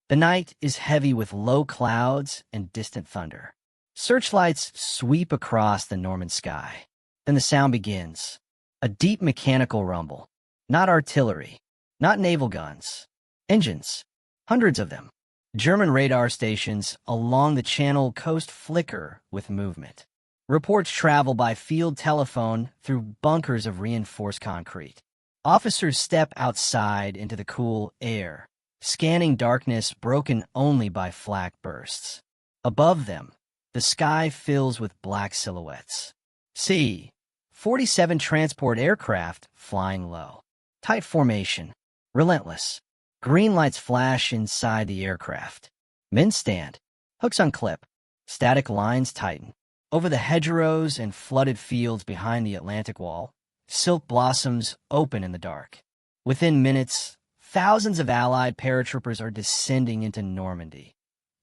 The night is heavy with low clouds and distant thunder. Searchlights sweep across the Norman sky. Then the sound begins. A deep mechanical rumble. Not artillery. Not naval guns. Engines. Hundreds of them. German radar stations along the Channel coast flicker with movement. Reports travel by field telephone through bunkers of reinforced concrete. Officers step outside into the cool air, scanning darkness broken only by flak bursts. Above them, the sky fills with black silhouettes. See, 47 transport aircraft flying low. Tight formation, relentless. Green lights flash inside the aircraft. Men stand, hooks unclip, static lines tighten. Over the hedgerows and flooded fields behind the Atlantic Wall, silk blossoms open in the dark. Within minutes, thousands of Allied paratroopers are descending into Normandy.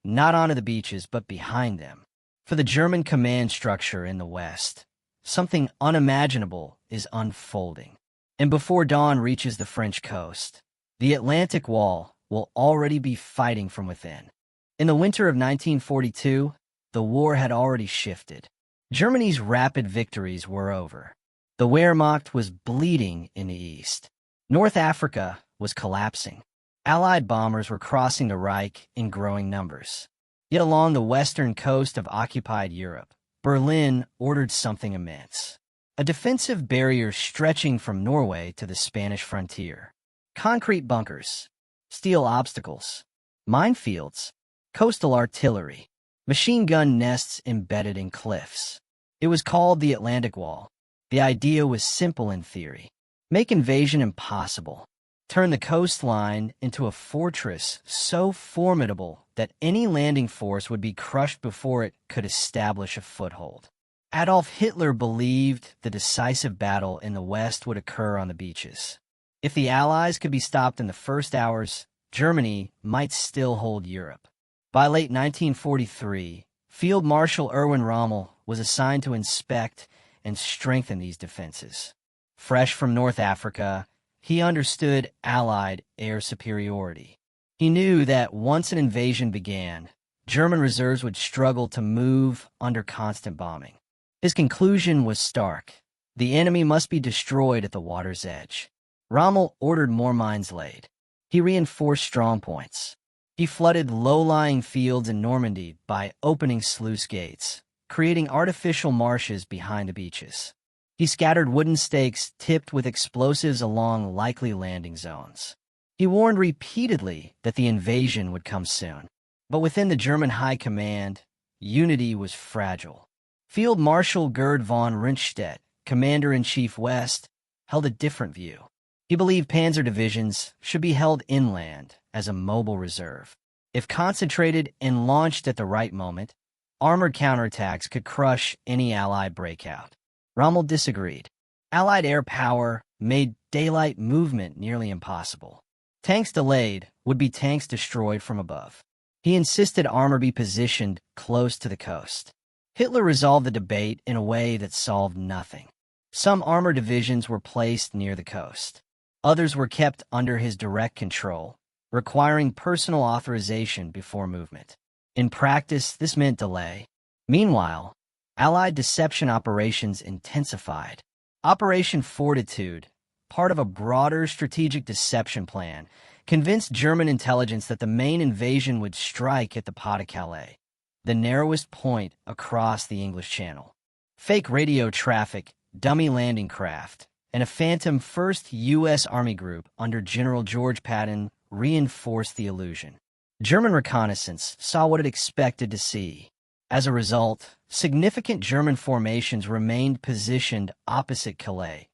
Not onto the beaches, but behind them. For the German command structure in the west, something unimaginable is unfolding. And before dawn reaches the French coast, the Atlantic Wall will already be fighting from within. In the winter of 1942, the war had already shifted. Germany's rapid victories were over. The Wehrmacht was bleeding in the east. North Africa was collapsing. Allied bombers were crossing the Reich in growing numbers. Yet along the western coast of occupied Europe, Berlin ordered something immense. A defensive barrier stretching from Norway to the Spanish frontier. Concrete bunkers, steel obstacles, minefields, coastal artillery, machine gun nests embedded in cliffs. It was called the Atlantic Wall. The idea was simple in theory. Make invasion impossible. Turn the coastline into a fortress so formidable that any landing force would be crushed before it could establish a foothold. Adolf Hitler believed the decisive battle in the West would occur on the beaches. If the Allies could be stopped in the first hours, Germany might still hold Europe. By late 1943, Field Marshal Erwin Rommel was assigned to inspect and strengthen these defenses. Fresh from North Africa, he understood Allied air superiority. He knew that once an invasion began, German reserves would struggle to move under constant bombing. His conclusion was stark. The enemy must be destroyed at the water's edge. Rommel ordered more mines laid. He reinforced strong points. He flooded low-lying fields in Normandy by opening sluice gates, creating artificial marshes behind the beaches. He scattered wooden stakes tipped with explosives along likely landing zones. He warned repeatedly that the invasion would come soon. But within the German high command, unity was fragile. Field Marshal Gerd von Rundstedt, Commander-in-Chief West, held a different view. He believed panzer divisions should be held inland as a mobile reserve. If concentrated and launched at the right moment, armored counterattacks could crush any Allied breakout. Rommel disagreed. Allied air power made daylight movement nearly impossible. Tanks delayed would be tanks destroyed from above. He insisted armor be positioned close to the coast. Hitler resolved the debate in a way that solved nothing. Some armored divisions were placed near the coast. Others were kept under his direct control, requiring personal authorization before movement. In practice, this meant delay. Meanwhile, Allied deception operations intensified. Operation Fortitude, part of a broader strategic deception plan, convinced German intelligence that the main invasion would strike at the Pas-de-Calais, the narrowest point across the English Channel. Fake radio traffic, dummy landing craft, and a phantom 1st U.S. Army Group under General George Patton reinforced the illusion. German reconnaissance saw what it expected to see. As a result, significant German formations remained positioned opposite Calais,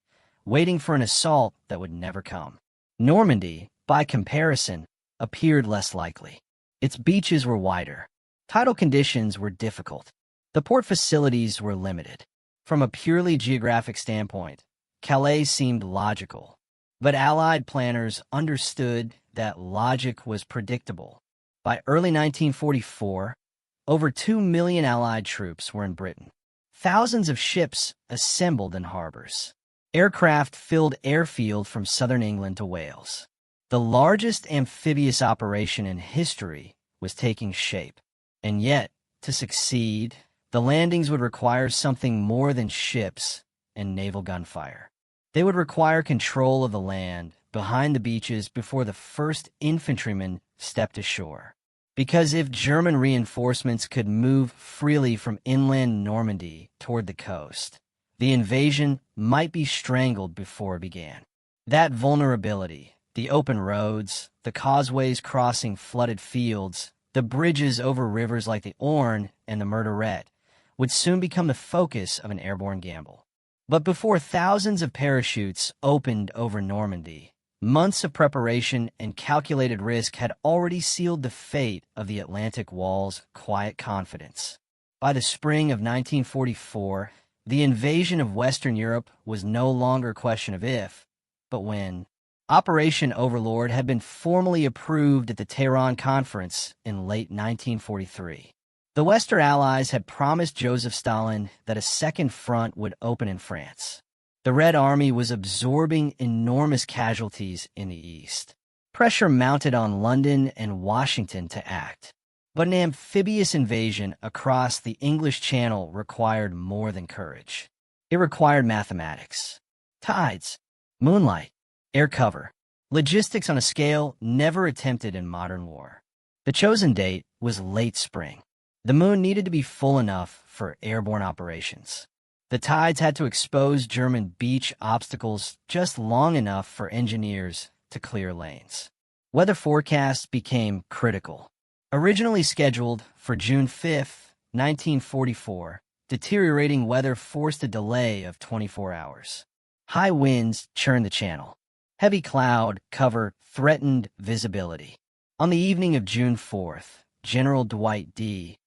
waiting for an assault that would never come. Normandy, by comparison, appeared less likely. Its beaches were wider. Tidal conditions were difficult. The port facilities were limited. From a purely geographic standpoint, Calais seemed logical. But Allied planners understood that logic was predictable. By early 1944, over 2 million Allied troops were in Britain. Thousands of ships assembled in harbors. Aircraft filled airfield from southern England to Wales. The largest amphibious operation in history was taking shape. And yet, to succeed, the landings would require something more than ships and naval gunfire. They would require control of the land behind the beaches before the first infantrymen stepped ashore. Because if German reinforcements could move freely from inland Normandy toward the coast, the invasion might be strangled before it began. That vulnerability, the open roads, the causeways crossing flooded fields, the bridges over rivers like the Orne and the Murderette, would soon become the focus of an airborne gamble. But before thousands of parachutes opened over Normandy, months of preparation and calculated risk had already sealed the fate of the Atlantic Wall's quiet confidence. By the spring of 1944, the invasion of Western Europe was no longer a question of if, but when. Operation Overlord had been formally approved at the Tehran Conference in late 1943. The Western Allies had promised Joseph Stalin that a second front would open in France. The Red Army was absorbing enormous casualties in the east. Pressure mounted on London and Washington to act. But an amphibious invasion across the English Channel required more than courage. It required mathematics, tides, moonlight, air cover, logistics on a scale never attempted in modern war. The chosen date was late spring. The moon needed to be full enough for airborne operations. The tides had to expose German beach obstacles just long enough for engineers to clear lanes. Weather forecasts became critical. Originally scheduled for June 5, 1944, deteriorating weather forced a delay of 24 hours. High winds churned the channel. Heavy cloud cover threatened visibility. On the evening of June 4th, General Dwight D.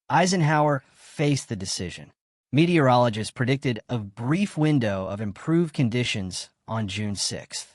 Eisenhower faced the decision. Meteorologists predicted a brief window of improved conditions on June 6th.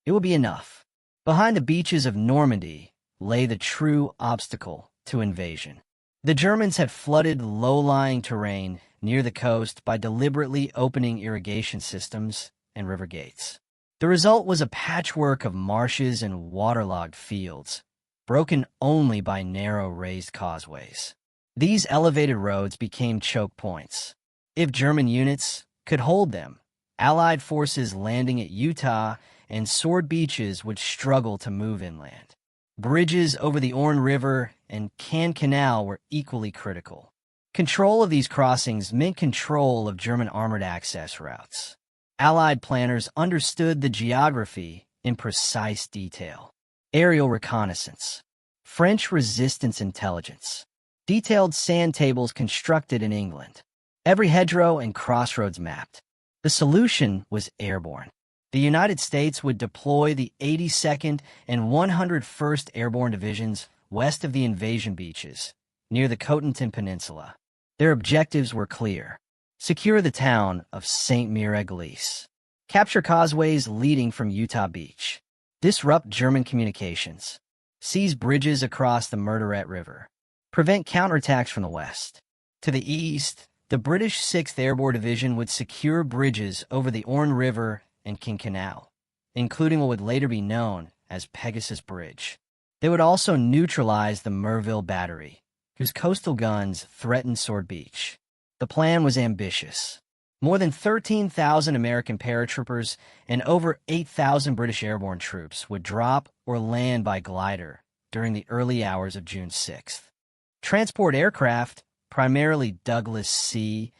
It would be enough. Behind the beaches of Normandy lay the true obstacle to invasion. The Germans had flooded low-lying terrain near the coast by deliberately opening irrigation systems and river gates. The result was a patchwork of marshes and waterlogged fields, broken only by narrow raised causeways. These elevated roads became choke points. If German units could hold them, Allied forces landing at Utah and Sword Beaches would struggle to move inland. Bridges over the Orne River and Caen Canal were equally critical. Control of these crossings meant control of German armored access routes. Allied planners understood the geography in precise detail. Aerial reconnaissance, French resistance intelligence, detailed sand tables constructed in England, every hedgerow and crossroads mapped. The solution was airborne. The United States would deploy the 82nd and 101st Airborne Divisions west of the invasion beaches, near the Cotentin Peninsula. Their objectives were clear. Secure the town of Saint-Mire-Église. Capture causeways leading from Utah Beach. Disrupt German communications. Seize bridges across the Murderette River. Prevent counterattacks from the west. To the east, the British 6th Airborne Division would secure bridges over the Orne River and Caen Canal, including what would later be known as Pegasus Bridge. They would also neutralize the Merville Battery, whose coastal guns threatened Sword Beach. The plan was ambitious. More than 13,000 American paratroopers and over 8,000 British airborne troops would drop or land by glider during the early hours of June 6th. Transport aircraft, primarily Douglas C-47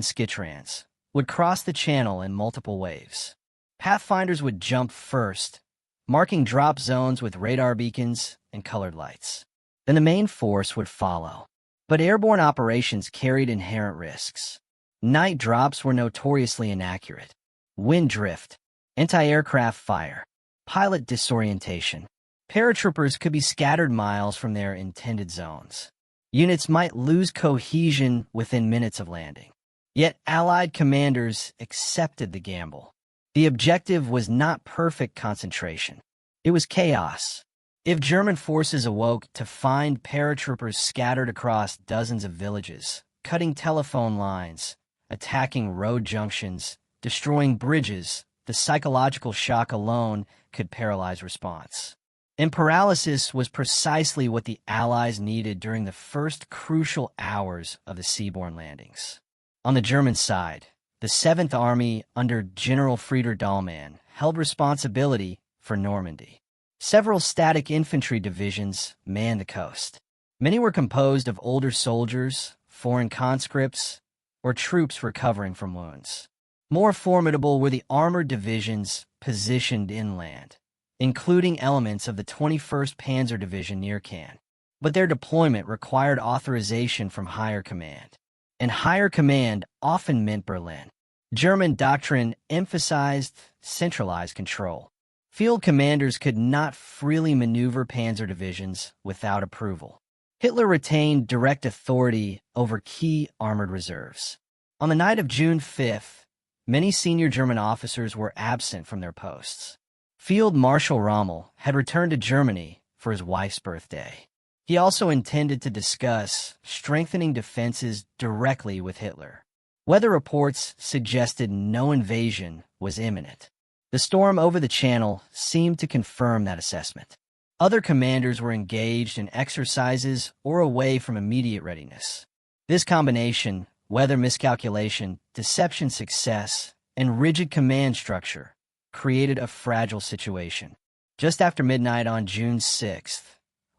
Skytrans, would cross the channel in multiple waves. Pathfinders would jump first, marking drop zones with radar beacons and colored lights. Then the main force would follow. But airborne operations carried inherent risks. Night drops were notoriously inaccurate. Wind drift, anti-aircraft fire, pilot disorientation. Paratroopers could be scattered miles from their intended zones. Units might lose cohesion within minutes of landing. Yet Allied commanders accepted the gamble. The objective was not perfect concentration. It was chaos. If German forces awoke to find paratroopers scattered across dozens of villages, cutting telephone lines, attacking road junctions, destroying bridges, the psychological shock alone could paralyze response. And paralysis was precisely what the Allies needed during the first crucial hours of the seaborne landings. On the German side, the 7th Army under General Frieder Dahlmann held responsibility for Normandy. Several static infantry divisions manned the coast. Many were composed of older soldiers, foreign conscripts, or troops recovering from wounds. More formidable were the armored divisions positioned inland, including elements of the 21st Panzer Division near Cannes. But their deployment required authorization from higher command, and higher command often meant Berlin. German doctrine emphasized centralized control. Field commanders could not freely maneuver panzer divisions without approval. Hitler retained direct authority over key armored reserves. On the night of June 5th, many senior German officers were absent from their posts. Field Marshal Rommel had returned to Germany for his wife's birthday. He also intended to discuss strengthening defenses directly with Hitler. Weather reports suggested no invasion was imminent. The storm over the Channel seemed to confirm that assessment. Other commanders were engaged in exercises or away from immediate readiness. This combination, weather miscalculation, deception success, and rigid command structure, created a fragile situation. Just after midnight on June 6th,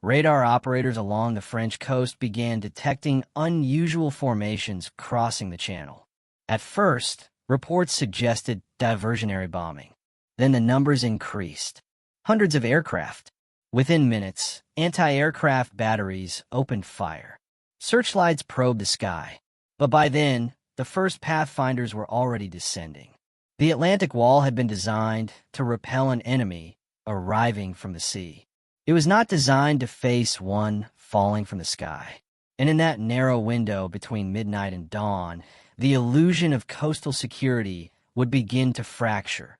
radar operators along the French coast began detecting unusual formations crossing the Channel. At first, reports suggested diversionary bombing. Then the numbers increased. Hundreds of aircraft. Within minutes, anti-aircraft batteries opened fire. Searchlights probed the sky. But by then, the first pathfinders were already descending. The Atlantic Wall had been designed to repel an enemy arriving from the sea. It was not designed to face one falling from the sky. And in that narrow window between midnight and dawn, the illusion of coastal security would begin to fracture.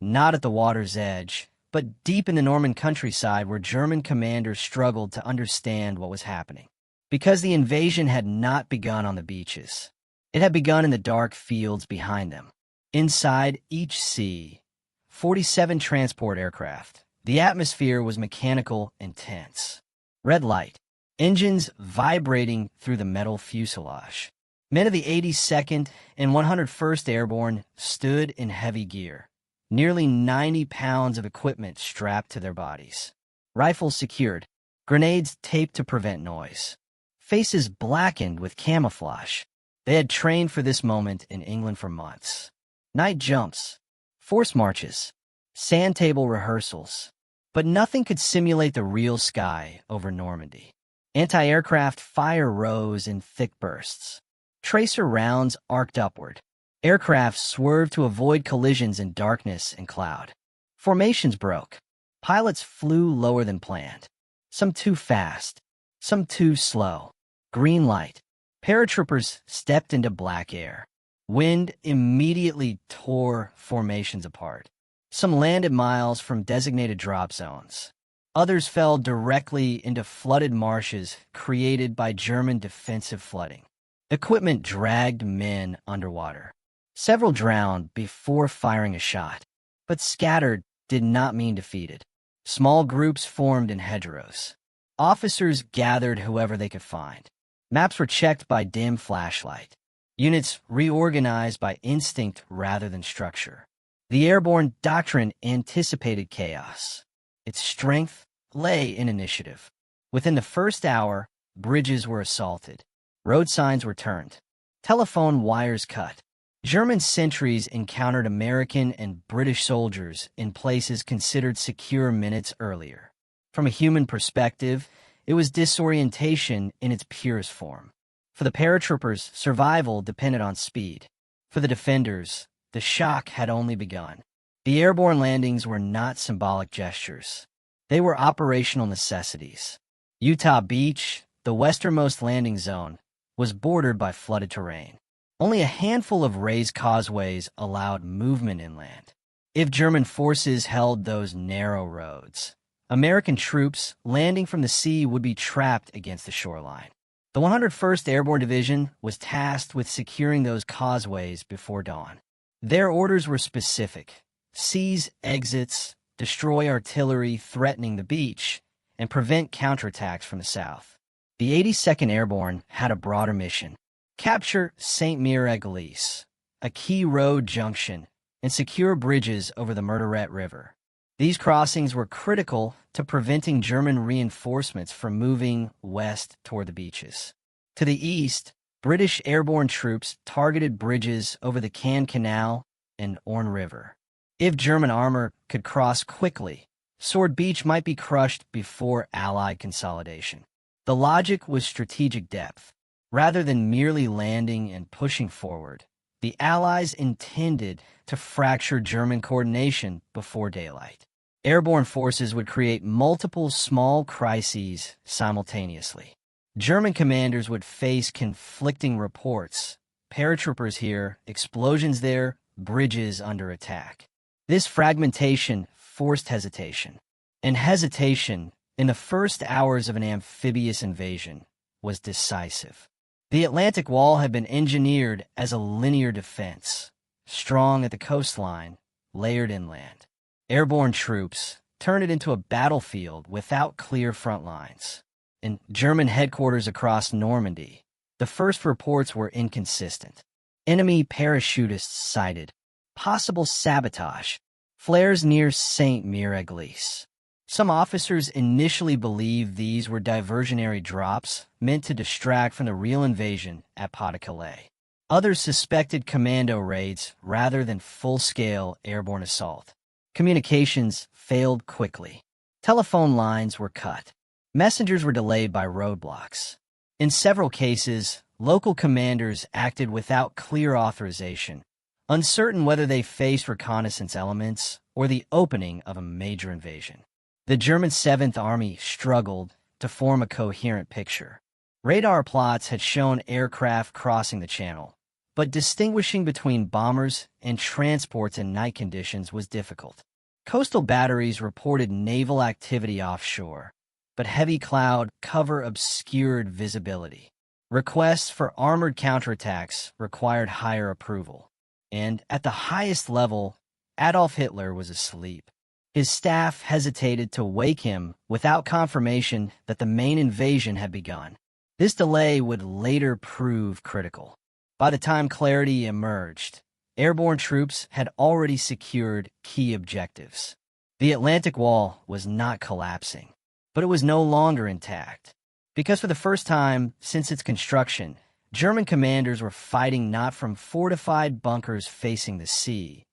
Not at the water's edge, but deep in the Norman countryside where German commanders struggled to understand what was happening. Because the invasion had not begun on the beaches. It had begun in the dark fields behind them. Inside each C-47 transport aircraft, the atmosphere was mechanical and tense. Red light, engines vibrating through the metal fuselage. Men of the 82nd and 101st Airborne stood in heavy gear. Nearly 90 pounds of equipment strapped to their bodies. Rifles secured, grenades taped to prevent noise. Faces blackened with camouflage. They had trained for this moment in England for months. Night jumps, force marches, sand table rehearsals. But nothing could simulate the real sky over Normandy. Anti-aircraft fire rose in thick bursts. Tracer rounds arced upward. Aircraft swerved to avoid collisions in darkness and cloud. Formations broke. Pilots flew lower than planned. Some too fast, some too slow. Green light. Paratroopers stepped into black air. Wind immediately tore formations apart. Some landed miles from designated drop zones. Others fell directly into flooded marshes created by German defensive flooding. Equipment dragged men underwater. Several drowned before firing a shot. But scattered did not mean defeated. Small groups formed in hedgerows. Officers gathered whoever they could find. Maps were checked by dim flashlight. Units reorganized by instinct rather than structure. The Airborne doctrine anticipated chaos. Its strength lay in initiative. Within the first hour, bridges were assaulted. Road signs were turned. Telephone wires cut. German sentries encountered American and British soldiers in places considered secure minutes earlier. From a human perspective, it was disorientation in its purest form. For the paratroopers, survival depended on speed. For the defenders, the shock had only begun. The airborne landings were not symbolic gestures. They were operational necessities. Utah Beach, the westernmost landing zone, was bordered by flooded terrain. Only a handful of raised causeways allowed movement inland. If German forces held those narrow roads, American troops landing from the sea would be trapped against the shoreline. The 101st Airborne Division was tasked with securing those causeways before dawn. Their orders were specific: seize exits, destroy artillery threatening the beach, and prevent counterattacks from the south. The 82nd Airborne had a broader mission: capture Saint-Mihiel-Église, a key road junction, and secure bridges over the Murderette River. These crossings were critical to preventing German reinforcements from moving west toward the beaches. To the east, British airborne troops targeted bridges over the Caen Canal and Orne River. If German armor could cross quickly, Sword Beach might be crushed before Allied consolidation. The logic was strategic depth. Rather than merely landing and pushing forward, the Allies intended to fracture German coordination before daylight. Airborne forces would create multiple small crises simultaneously. German commanders would face conflicting reports: paratroopers here, explosions there, bridges under attack. This fragmentation forced hesitation. And hesitation, in the first hours of an amphibious invasion, was decisive. The Atlantic Wall had been engineered as a linear defense, strong at the coastline, layered inland. Airborne troops turned it into a battlefield without clear front lines. In German headquarters across Normandy, the first reports were inconsistent. Enemy parachutists sighted. Possible sabotage. Flares near Saint-Mihiel-Église. Some officers initially believed these were diversionary drops meant to distract from the real invasion at Pas-de-Calais. Others suspected commando raids rather than full-scale airborne assault. Communications failed quickly. Telephone lines were cut. Messengers were delayed by roadblocks. In several cases, local commanders acted without clear authorization, uncertain whether they faced reconnaissance elements or the opening of a major invasion. The German 7th Army struggled to form a coherent picture. Radar plots had shown aircraft crossing the channel, but distinguishing between bombers and transports in night conditions was difficult. Coastal batteries reported naval activity offshore, but heavy cloud cover obscured visibility. Requests for armored counterattacks required higher approval. And at the highest level, Adolf Hitler was asleep. His staff hesitated to wake him without confirmation that the main invasion had begun. This delay would later prove critical. By the time clarity emerged, airborne troops had already secured key objectives. The Atlantic Wall was not collapsing, but it was no longer intact. Because for the first time since its construction, German commanders were fighting not from fortified bunkers facing the sea,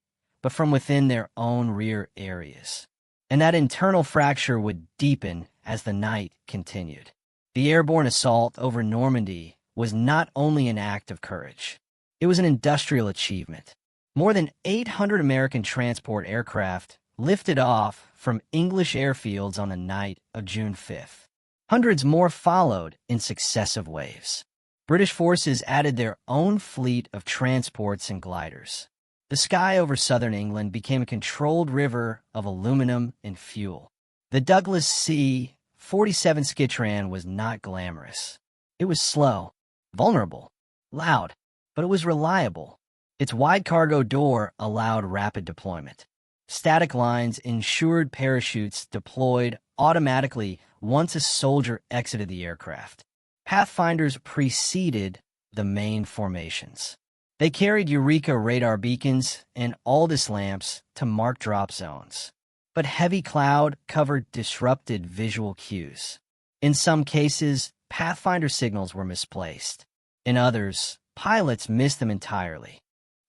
but from within their own rear areas. And that internal fracture would deepen as the night continued. The airborne assault over Normandy was not only an act of courage. It was an industrial achievement. More than 800 American transport aircraft lifted off from English airfields on the night of June 5th. Hundreds more followed in successive waves. British forces added their own fleet of transports and gliders. The sky over southern England became a controlled river of aluminum and fuel. The Douglas C-47 Skytteran was not glamorous. It was slow, vulnerable, loud, but it was reliable. Its wide cargo door allowed rapid deployment. Static lines ensured parachutes deployed automatically once a soldier exited the aircraft. Pathfinders preceded the main formations. They carried Eureka radar beacons and Aldous lamps to mark drop zones. But heavy cloud covered disrupted visual cues. In some cases, Pathfinder signals were misplaced. In others, pilots missed them entirely.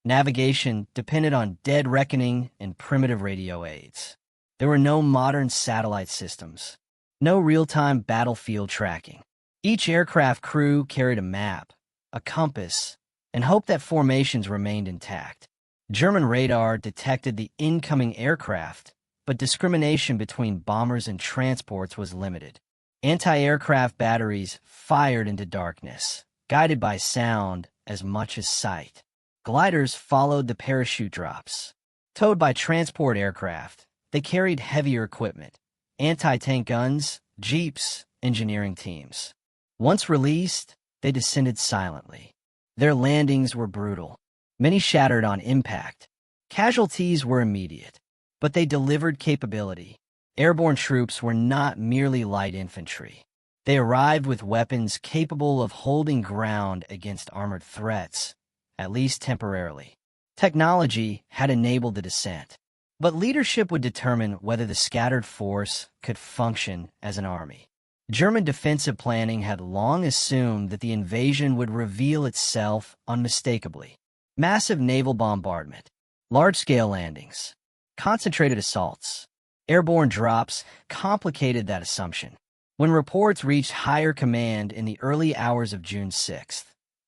Navigation depended on dead reckoning and primitive radio aids. There were no modern satellite systems, no real-time battlefield tracking. Each aircraft crew carried a map, a compass, and hoped that formations remained intact. German radar detected the incoming aircraft, but discrimination between bombers and transports was limited. Anti-aircraft batteries fired into darkness, guided by sound as much as sight. Gliders followed the parachute drops. Towed by transport aircraft, they carried heavier equipment: anti-tank guns, jeeps, engineering teams. Once released, they descended silently. Their landings were brutal. Many shattered on impact. Casualties were immediate. but they delivered capability. Airborne troops were not merely light infantry. They arrived with weapons capable of holding ground against armored threats, at least temporarily. Technology had enabled the descent, but leadership would determine whether the scattered force could function as an army. German defensive planning had long assumed that the invasion would reveal itself unmistakably. Massive naval bombardment, large-scale landings, concentrated assaults, airborne drops complicated that assumption. When reports reached higher command in the early hours of June 6th,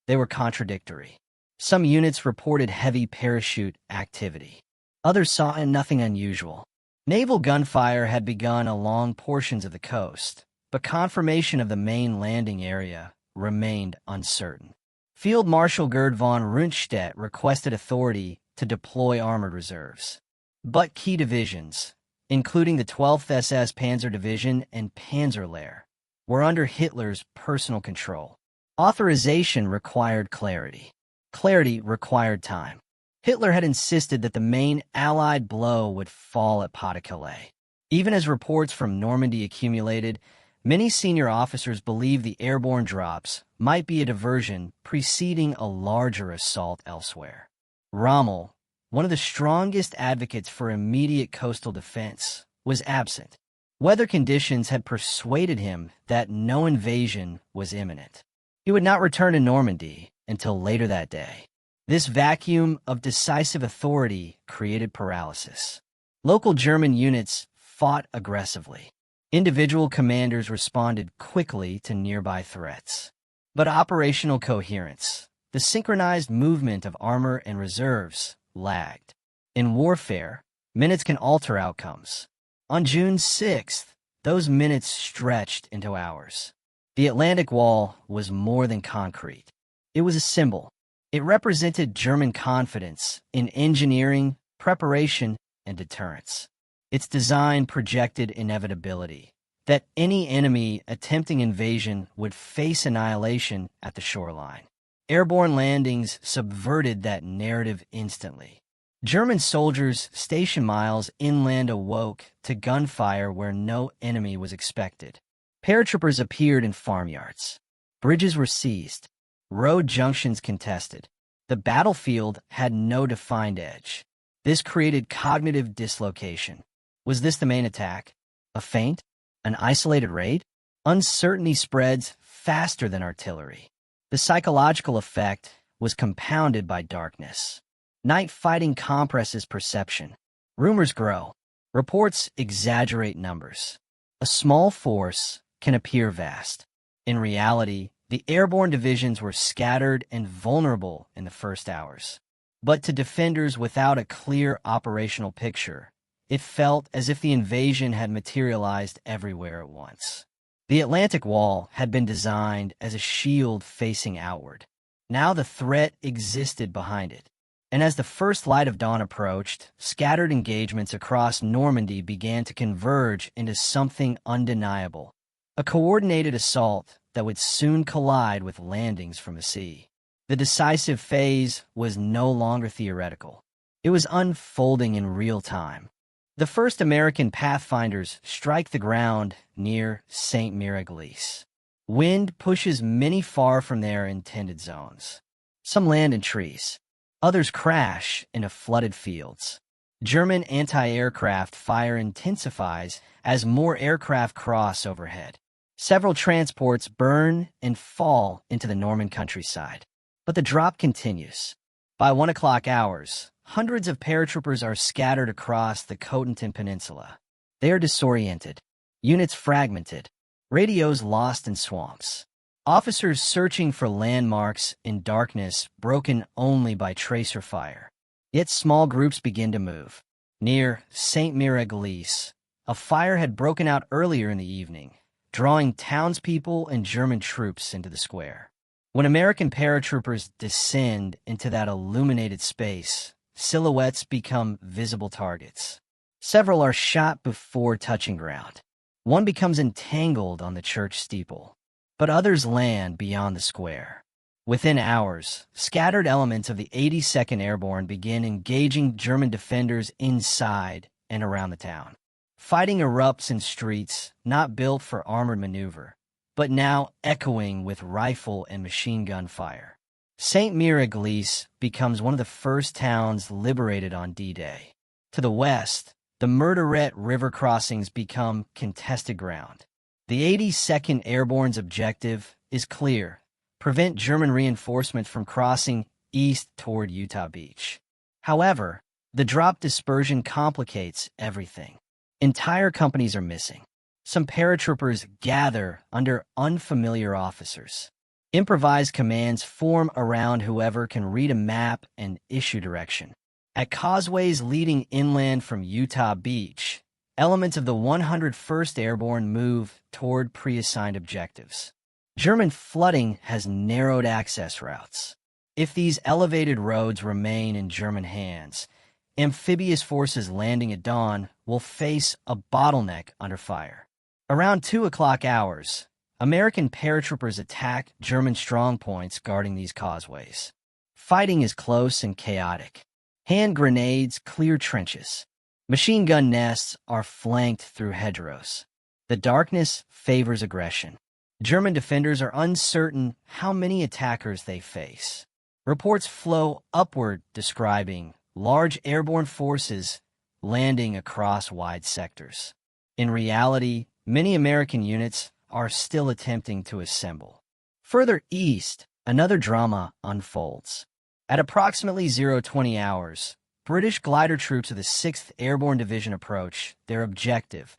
they were contradictory. Some units reported heavy parachute activity. Others saw nothing unusual. Naval gunfire had begun along portions of the coast, but confirmation of the main landing area remained uncertain. Field Marshal Gerd von Rundstedt requested authority to deploy armored reserves. But key divisions, including the 12th SS Panzer Division and Panzerlehr, were under Hitler's personal control. Authorization required clarity. Clarity required time. Hitler had insisted that the main Allied blow would fall at Pas-de-Calais. Even as reports from Normandy accumulated, many senior officers believed the airborne drops might be a diversion preceding a larger assault elsewhere. Rommel, one of the strongest advocates for immediate coastal defense, was absent. Weather conditions had persuaded him that no invasion was imminent. He would not return to Normandy until later that day. This vacuum of decisive authority created paralysis. Local German units fought aggressively. Individual commanders responded quickly to nearby threats. But operational coherence, the synchronized movement of armor and reserves, lagged. In warfare, minutes can alter outcomes. On June 6th, those minutes stretched into hours. The Atlantic Wall was more than concrete. It was a symbol. It represented German confidence in engineering, preparation, and deterrence. Its design projected inevitability, that any enemy attempting invasion would face annihilation at the shoreline. Airborne landings subverted that narrative instantly. German soldiers stationed miles inland awoke to gunfire where no enemy was expected. Paratroopers appeared in farmyards. Bridges were seized. Road junctions contested. The battlefield had no defined edge. This created cognitive dislocation. Was this the main attack? A feint? An isolated raid? Uncertainty spreads faster than artillery. The psychological effect was compounded by darkness. Night fighting compresses perception. Rumors grow. Reports exaggerate numbers. A small force can appear vast. In reality, the airborne divisions were scattered and vulnerable in the first hours. But to defenders without a clear operational picture, it felt as if the invasion had materialized everywhere at once. The Atlantic Wall had been designed as a shield facing outward. Now the threat existed behind it. And as the first light of dawn approached, scattered engagements across Normandy began to converge into something undeniable. A coordinated assault that would soon collide with landings from the sea. The decisive phase was no longer theoretical. It was unfolding in real time. The first American pathfinders strike the ground near St. Miragelis. Wind pushes many far from their intended zones. Some land in trees. Others crash into flooded fields. German anti-aircraft fire intensifies as more aircraft cross overhead. Several transports burn and fall into the Norman countryside. But the drop continues. By 1 o'clock hours, hundreds of paratroopers are scattered across the Cotentin Peninsula. They are disoriented, units fragmented, radios lost in swamps. Officers searching for landmarks in darkness broken only by tracer fire. Yet small groups begin to move. Near St. Miragelis, a fire had broken out earlier in the evening, drawing townspeople and German troops into the square. When American paratroopers descend into that illuminated space, silhouettes become visible targets. Several are shot before touching ground. One becomes entangled on the church steeple, but others land beyond the square. Within hours, scattered elements of the 82nd Airborne begin engaging German defenders inside and around the town. Fighting erupts in streets not built for armored maneuver, but now echoing with rifle and machine gun fire. St. Mire-Église becomes one of the first towns liberated on D-Day. To the west, the Murderette River crossings become contested ground. The 82nd Airborne's objective is clear: prevent German reinforcements from crossing east toward Utah Beach. However, the drop dispersion complicates everything. Entire companies are missing. Some paratroopers gather under unfamiliar officers. Improvised commands form around whoever can read a map and issue direction. At causeways leading inland from Utah Beach, elements of the 101st Airborne move toward pre-assigned objectives. German flooding has narrowed access routes. If these elevated roads remain in German hands, amphibious forces landing at dawn will face a bottleneck under fire. Around 2 o'clock hours, American paratroopers attack German strongpoints guarding these causeways. Fighting is close and chaotic. Hand grenades clear trenches. Machine gun nests are flanked through hedgerows. The darkness favors aggression. German defenders are uncertain how many attackers they face. Reports flow upward describing large airborne forces landing across wide sectors. In reality, many American units are still attempting to assemble. Further east, another drama unfolds. At approximately 0:20 hours, British glider troops of the 6th Airborne Division approach their objective,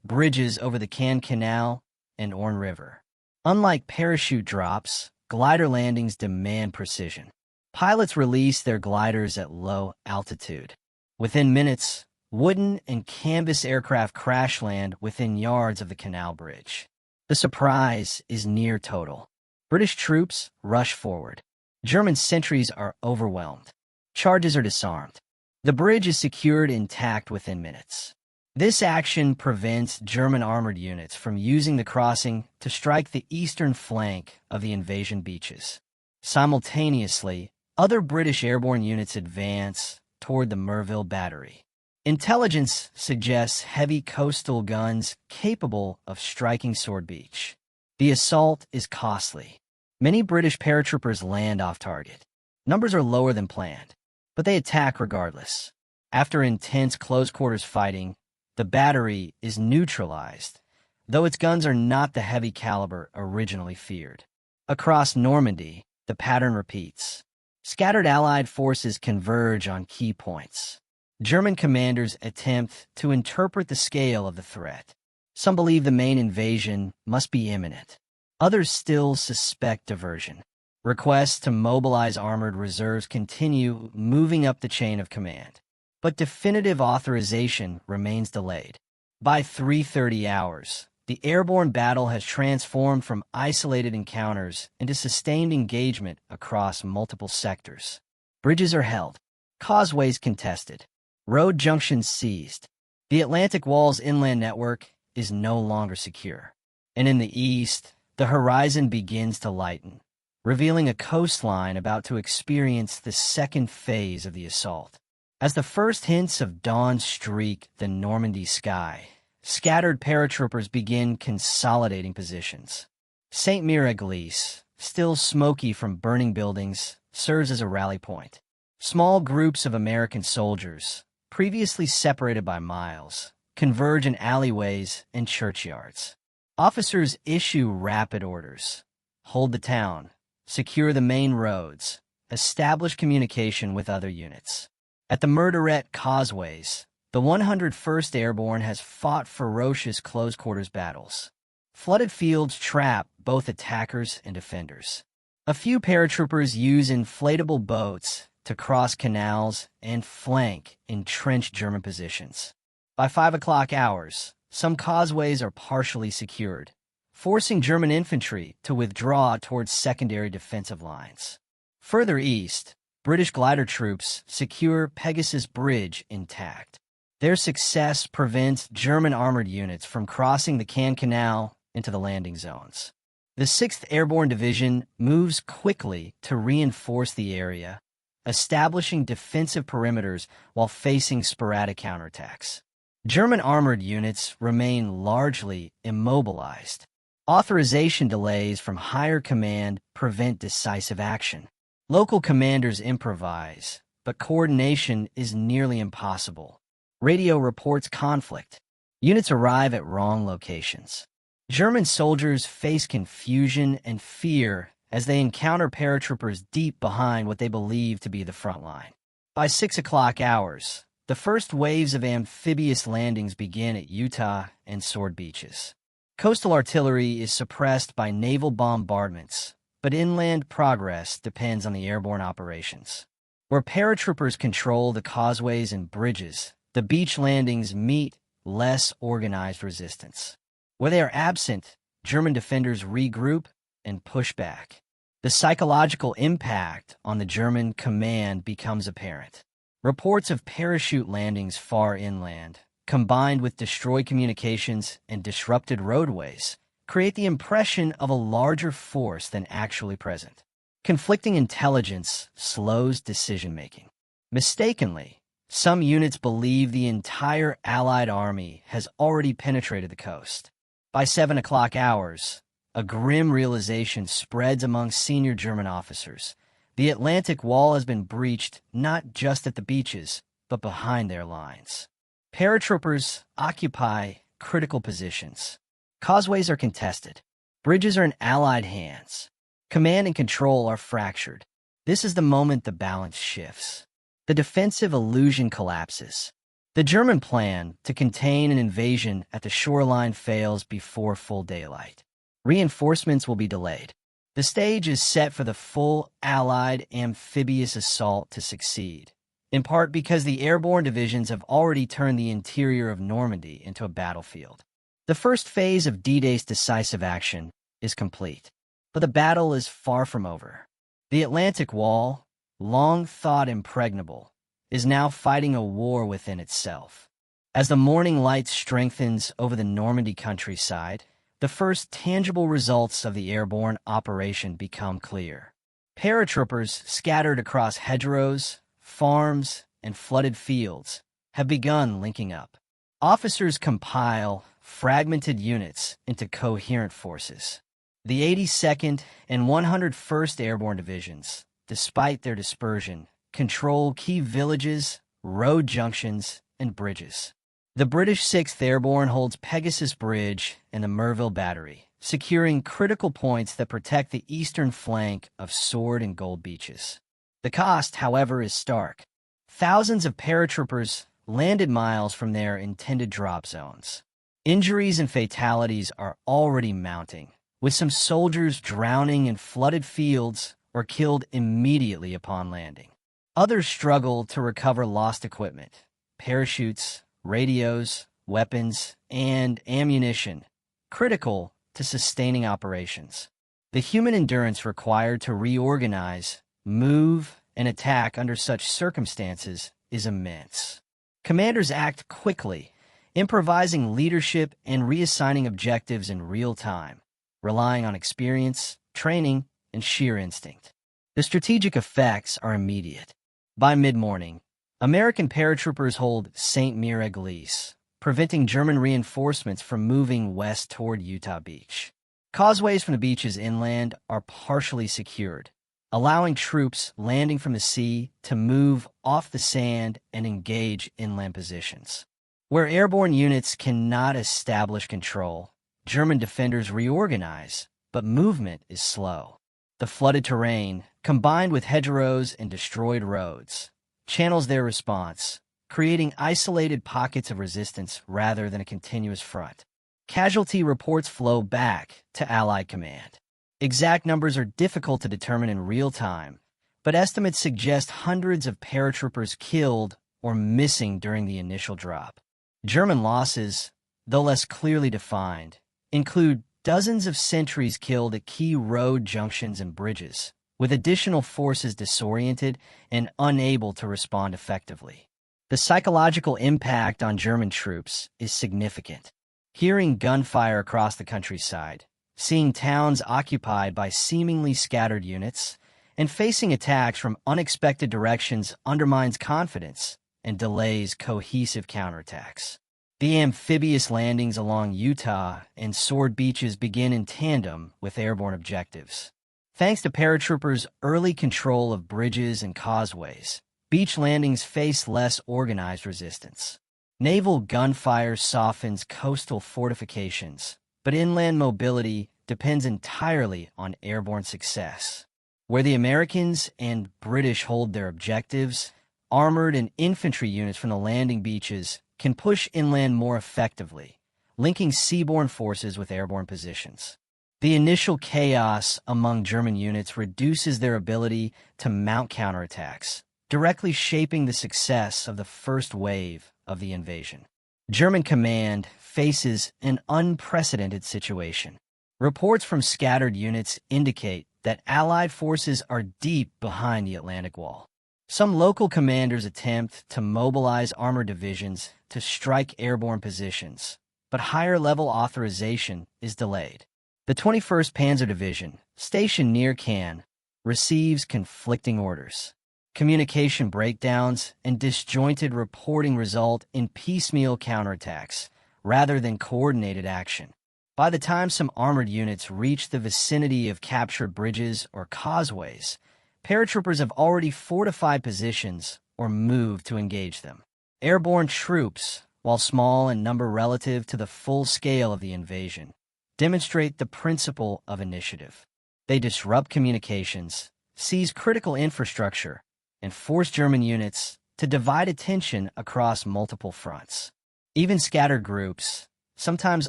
bridges over the Caen Canal and Orne River. Unlike parachute drops, glider landings demand precision. Pilots release their gliders at low altitude. Within minutes, wooden and canvas aircraft crash land within yards of the canal bridge. The surprise is near total. British troops rush forward. German sentries are overwhelmed. Charges are disarmed. The bridge is secured intact within minutes. This action prevents German armored units from using the crossing to strike the eastern flank of the invasion beaches. Simultaneously, other British airborne units advance toward the Merville Battery. Intelligence suggests heavy coastal guns capable of striking Sword Beach. The assault is costly. Many British paratroopers land off target. Numbers are lower than planned, but they attack regardless. After intense close-quarters fighting, the battery is neutralized, though its guns are not the heavy caliber originally feared. Across Normandy, the pattern repeats. Scattered Allied forces converge on key points. German commanders attempt to interpret the scale of the threat. Some believe the main invasion must be imminent. Others still suspect diversion. Requests to mobilize armored reserves continue moving up the chain of command, but definitive authorization remains delayed. By 3:30 hours, the airborne battle has transformed from isolated encounters into sustained engagement across multiple sectors. Bridges are held, causeways contested, road junctions seized. The Atlantic Wall's inland network is no longer secure. And in the east, the horizon begins to lighten, revealing a coastline about to experience the second phase of the assault. As the first hints of dawn streak the Normandy sky, scattered paratroopers begin consolidating positions. St. Mire-Église, still smoky from burning buildings, serves as a rally point. Small groups of American soldiers, previously separated by miles, converge in alleyways and churchyards. Officers issue rapid orders: hold the town, secure the main roads, establish communication with other units. At the Murderette causeways, the 101st Airborne has fought ferocious close-quarters battles. Flooded fields trap both attackers and defenders. A few paratroopers use inflatable boats to cross canals and flank entrenched German positions. By 5 o'clock hours, some causeways are partially secured, forcing German infantry to withdraw towards secondary defensive lines. Further east, British glider troops secure Pegasus Bridge intact. Their success prevents German armored units from crossing the Caen Canal into the landing zones. The 6th Airborne Division moves quickly to reinforce the area, establishing defensive perimeters while facing sporadic counterattacks. German armored units remain largely immobilized. Authorization delays from higher command prevent decisive action. Local commanders improvise, but coordination is nearly impossible. Radio reports conflict. Units arrive at wrong locations. German soldiers face confusion and fear as they encounter paratroopers deep behind what they believe to be the front line. By 6 o'clock hours, the first waves of amphibious landings begin at Utah and Sword beaches. Coastal artillery is suppressed by naval bombardments, but inland progress depends on the airborne operations. Where paratroopers control the causeways and bridges, the beach landings meet less organized resistance. Where they are absent, German defenders regroup and push back. The psychological impact on the German command becomes apparent. Reports of parachute landings far inland, combined with destroyed communications and disrupted roadways, create the impression of a larger force than actually present. Conflicting intelligence slows decision-making. Mistakenly, some units believe the entire Allied army has already penetrated the coast. By 7 o'clock hours, a grim realization spreads among senior German officers. The Atlantic Wall has been breached not just at the beaches, but behind their lines. Paratroopers occupy critical positions. Causeways are contested. Bridges are in Allied hands. Command and control are fractured. This is the moment the balance shifts. The defensive illusion collapses. The German plan to contain an invasion at the shoreline fails before full daylight. Reinforcements will be delayed. The stage is set for the full Allied amphibious assault to succeed, in part because the airborne divisions have already turned the interior of Normandy into a battlefield. The first phase of D-Day's decisive action is complete, but the battle is far from over. The Atlantic Wall, long thought impregnable, is now fighting a war within itself. As the morning light strengthens over the Normandy countryside, the first tangible results of the airborne operation become clear. Paratroopers scattered across hedgerows, farms, and flooded fields have begun linking up. Officers compile fragmented units into coherent forces. The 82nd and 101st Airborne Divisions, despite their dispersion, control key villages, road junctions, and bridges. The British 6th Airborne holds Pegasus Bridge and the Merville Battery, securing critical points that protect the eastern flank of Sword and Gold beaches. The cost, however, is stark. Thousands of paratroopers landed miles from their intended drop zones. Injuries and fatalities are already mounting, with some soldiers drowning in flooded fields or killed immediately upon landing. Others struggle to recover lost equipment, parachutes, radios, weapons, and ammunition, critical to sustaining operations. The human endurance required to reorganize, move, and attack under such circumstances is immense. Commanders act quickly, improvising leadership and reassigning objectives in real time, relying on experience, training, and sheer instinct. The strategic effects are immediate. By mid-morning, American paratroopers hold St. Mir-Église, preventing German reinforcements from moving west toward Utah Beach. Causeways from the beaches inland are partially secured, allowing troops landing from the sea to move off the sand and engage inland positions. Where airborne units cannot establish control, German defenders reorganize, but movement is slow. The flooded terrain, combined with hedgerows and destroyed roads, channels their response, creating isolated pockets of resistance rather than a continuous front. Casualty reports flow back to Allied command. Exact numbers are difficult to determine in real time, but estimates suggest hundreds of paratroopers killed or missing during the initial drop. German losses, though less clearly defined, include dozens of sentries killed at key road junctions and bridges, with additional forces disoriented and unable to respond effectively. The psychological impact on German troops is significant. Hearing gunfire across the countryside, seeing towns occupied by seemingly scattered units, and facing attacks from unexpected directions undermines confidence and delays cohesive counterattacks. The amphibious landings along Utah and Sword beaches begin in tandem with airborne objectives. Thanks to paratroopers' early control of bridges and causeways, beach landings face less organized resistance. Naval gunfire softens coastal fortifications, but inland mobility depends entirely on airborne success. Where the Americans and British hold their objectives, armored and infantry units from the landing beaches can push inland more effectively, linking seaborne forces with airborne positions. The initial chaos among German units reduces their ability to mount counterattacks, directly shaping the success of the first wave of the invasion. German command faces an unprecedented situation. Reports from scattered units indicate that Allied forces are deep behind the Atlantic Wall. Some local commanders attempt to mobilize armored divisions to strike airborne positions, but higher-level authorization is delayed. The 21st Panzer Division, stationed near Cannes, receives conflicting orders. Communication breakdowns and disjointed reporting result in piecemeal counterattacks rather than coordinated action. By the time some armored units reach the vicinity of captured bridges or causeways, paratroopers have already fortified positions or moved to engage them. Airborne troops, while small in number relative to the full scale of the invasion, demonstrate the principle of initiative. They disrupt communications, seize critical infrastructure, and force German units to divide attention across multiple fronts. Even scattered groups, sometimes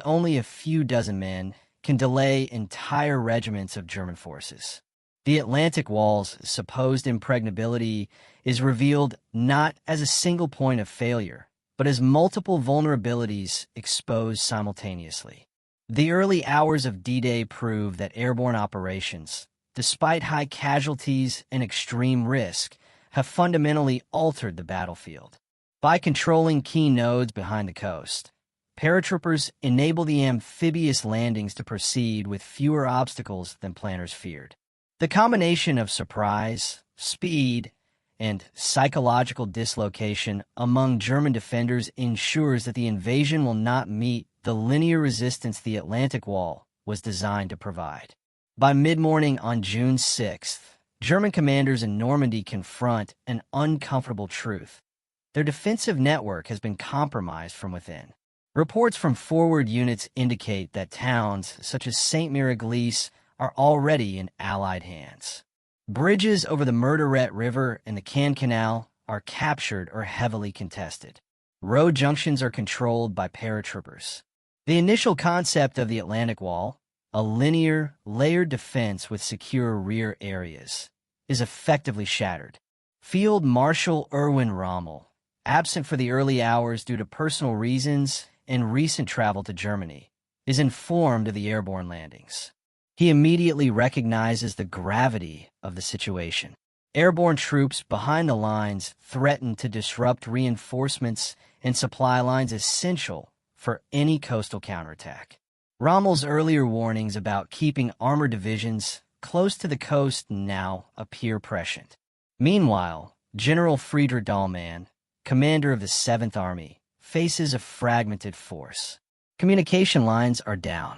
only a few dozen men, can delay entire regiments of German forces. The Atlantic Wall's supposed impregnability is revealed not as a single point of failure, but as multiple vulnerabilities exposed simultaneously. The early hours of D-Day prove that airborne operations, despite high casualties and extreme risk, have fundamentally altered the battlefield. By controlling key nodes behind the coast, paratroopers enable the amphibious landings to proceed with fewer obstacles than planners feared. The combination of surprise, speed, and psychological dislocation among German defenders ensures that the invasion will not meet the linear resistance the Atlantic Wall was designed to provide. By mid-morning on June 6th, German commanders in Normandy confront an uncomfortable truth. Their defensive network has been compromised from within. Reports from forward units indicate that towns such as Saint-Mère-Église are already in Allied hands. Bridges over the Murderette River and the Cannes Canal are captured or heavily contested. Road junctions are controlled by paratroopers. The initial concept of the Atlantic Wall, a linear, layered defense with secure rear areas, is effectively shattered. Field Marshal Erwin Rommel, absent for the early hours due to personal reasons and recent travel to Germany, is informed of the airborne landings. He immediately recognizes the gravity of the situation. Airborne troops behind the lines threaten to disrupt reinforcements and supply lines essential for any coastal counterattack. Rommel's earlier warnings about keeping armored divisions close to the coast now appear prescient. Meanwhile, General Friedrich Dahlmann, commander of the 7th Army, faces a fragmented force. Communication lines are down.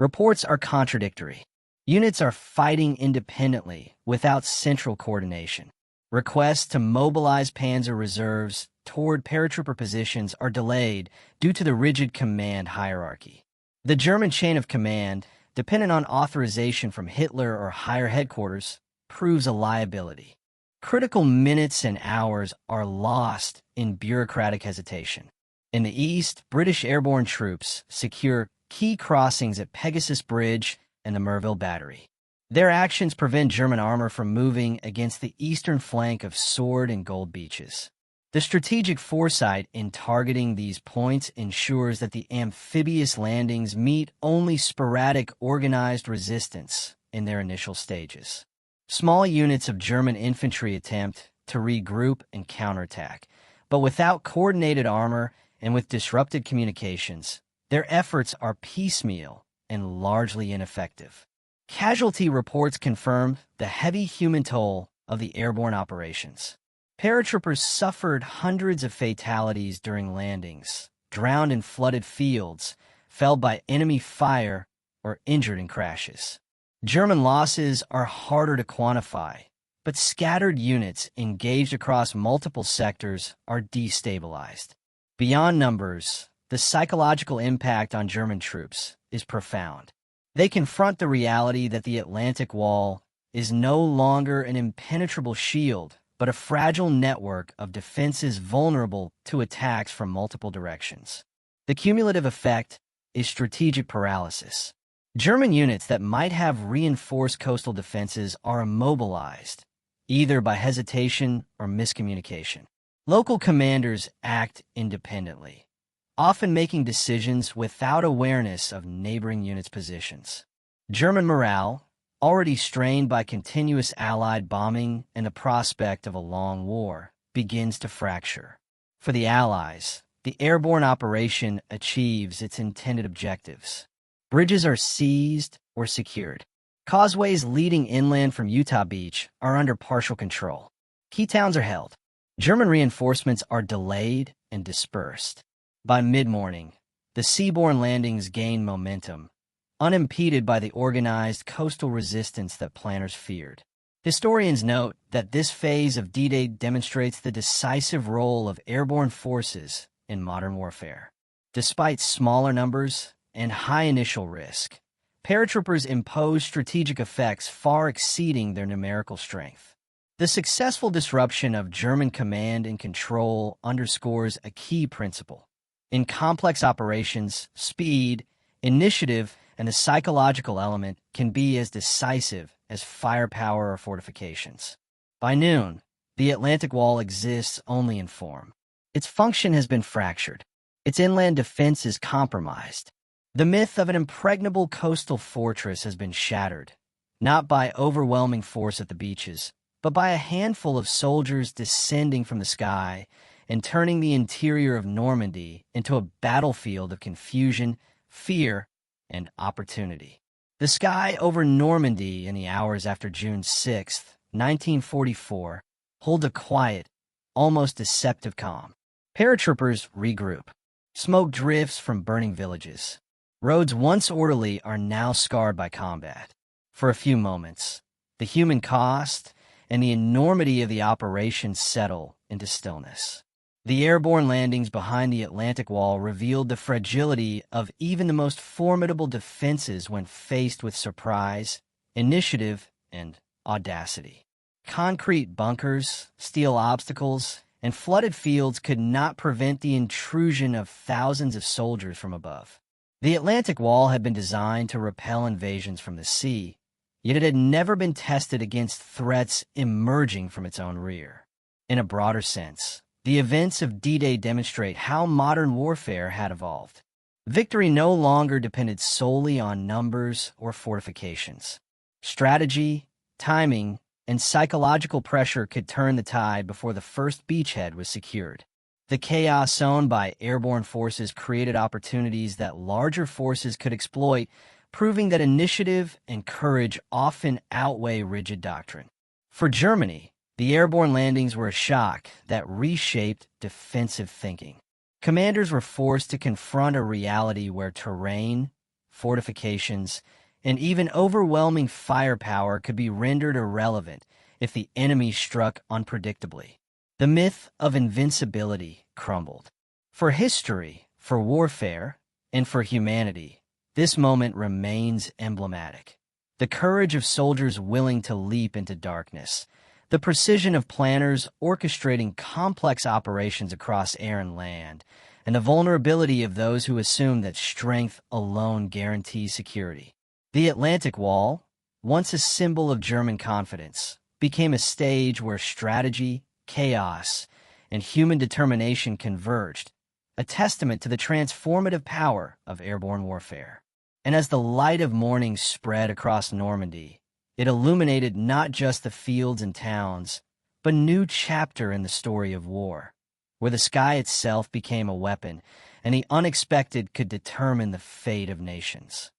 Reports are contradictory. Units are fighting independently without central coordination. Requests to mobilize panzer reserves toward paratrooper positions are delayed due to the rigid command hierarchy. The German chain of command, dependent on authorization from Hitler or higher headquarters, proves a liability. Critical minutes and hours are lost in bureaucratic hesitation. In the east, British airborne troops secure key crossings at Pegasus Bridge and the Merville Battery. Their actions prevent German armor from moving against the eastern flank of Sword and Gold beaches. The strategic foresight in targeting these points ensures that the amphibious landings meet only sporadic organized resistance in their initial stages. Small units of German infantry attempt to regroup and counterattack, but without coordinated armor and with disrupted communications, their efforts are piecemeal and largely ineffective. Casualty reports confirm the heavy human toll of the airborne operations. Paratroopers suffered hundreds of fatalities during landings, drowned in flooded fields, felled by enemy fire, or injured in crashes. German losses are harder to quantify, but scattered units engaged across multiple sectors are destabilized. Beyond numbers, the psychological impact on German troops is profound. They confront the reality that the Atlantic Wall is no longer an impenetrable shield, but a fragile network of defenses vulnerable to attacks from multiple directions. The cumulative effect is strategic paralysis. German units that might have reinforced coastal defenses are immobilized, either by hesitation or miscommunication. Local commanders act independently, often making decisions without awareness of neighboring units' positions. German morale, already strained by continuous Allied bombing and the prospect of a long war, begins to fracture. For the Allies, the airborne operation achieves its intended objectives. Bridges are seized or secured. Causeways leading inland from Utah Beach are under partial control. Key towns are held. German reinforcements are delayed and dispersed. By mid-morning, the seaborne landings gain momentum, unimpeded by the organized coastal resistance that planners feared. Historians note that this phase of D-Day demonstrates the decisive role of airborne forces in modern warfare. Despite smaller numbers and high initial risk, paratroopers impose strategic effects far exceeding their numerical strength. The successful disruption of German command and control underscores a key principle. In complex operations, speed, initiative, and the psychological element can be as decisive as firepower or fortifications. By noon, the Atlantic Wall exists only in form. Its function has been fractured. Its inland defense is compromised. The myth of an impregnable coastal fortress has been shattered, not by overwhelming force at the beaches, but by a handful of soldiers descending from the sky and turning the interior of Normandy into a battlefield of confusion, fear, and opportunity. The sky over Normandy in the hours after June 6, 1944, holds a quiet, almost deceptive calm. Paratroopers regroup. Smoke drifts from burning villages. Roads once orderly are now scarred by combat. For a few moments, the human cost and the enormity of the operation settle into stillness. The airborne landings behind the Atlantic Wall revealed the fragility of even the most formidable defenses when faced with surprise, initiative, and audacity. Concrete bunkers, steel obstacles, and flooded fields could not prevent the intrusion of thousands of soldiers from above. The Atlantic Wall had been designed to repel invasions from the sea, yet it had never been tested against threats emerging from its own rear. In a broader sense, the events of D-Day demonstrate how modern warfare had evolved. Victory no longer depended solely on numbers or fortifications. Strategy, timing, and psychological pressure could turn the tide before the first beachhead was secured. The chaos sown by airborne forces created opportunities that larger forces could exploit, proving that initiative and courage often outweigh rigid doctrine. For Germany, the airborne landings were a shock that reshaped defensive thinking. Commanders were forced to confront a reality where terrain, fortifications, and even overwhelming firepower could be rendered irrelevant if the enemy struck unpredictably. The myth of invincibility crumbled. For history, for warfare, and for humanity, this moment remains emblematic. The courage of soldiers willing to leap into darkness, the precision of planners orchestrating complex operations across air and land, and the vulnerability of those who assume that strength alone guarantees security. The Atlantic Wall, once a symbol of German confidence, became a stage where strategy, chaos, and human determination converged, a testament to the transformative power of airborne warfare. And as the light of morning spread across Normandy, it illuminated not just the fields and towns, but a new chapter in the story of war, where the sky itself became a weapon, and the unexpected could determine the fate of nations.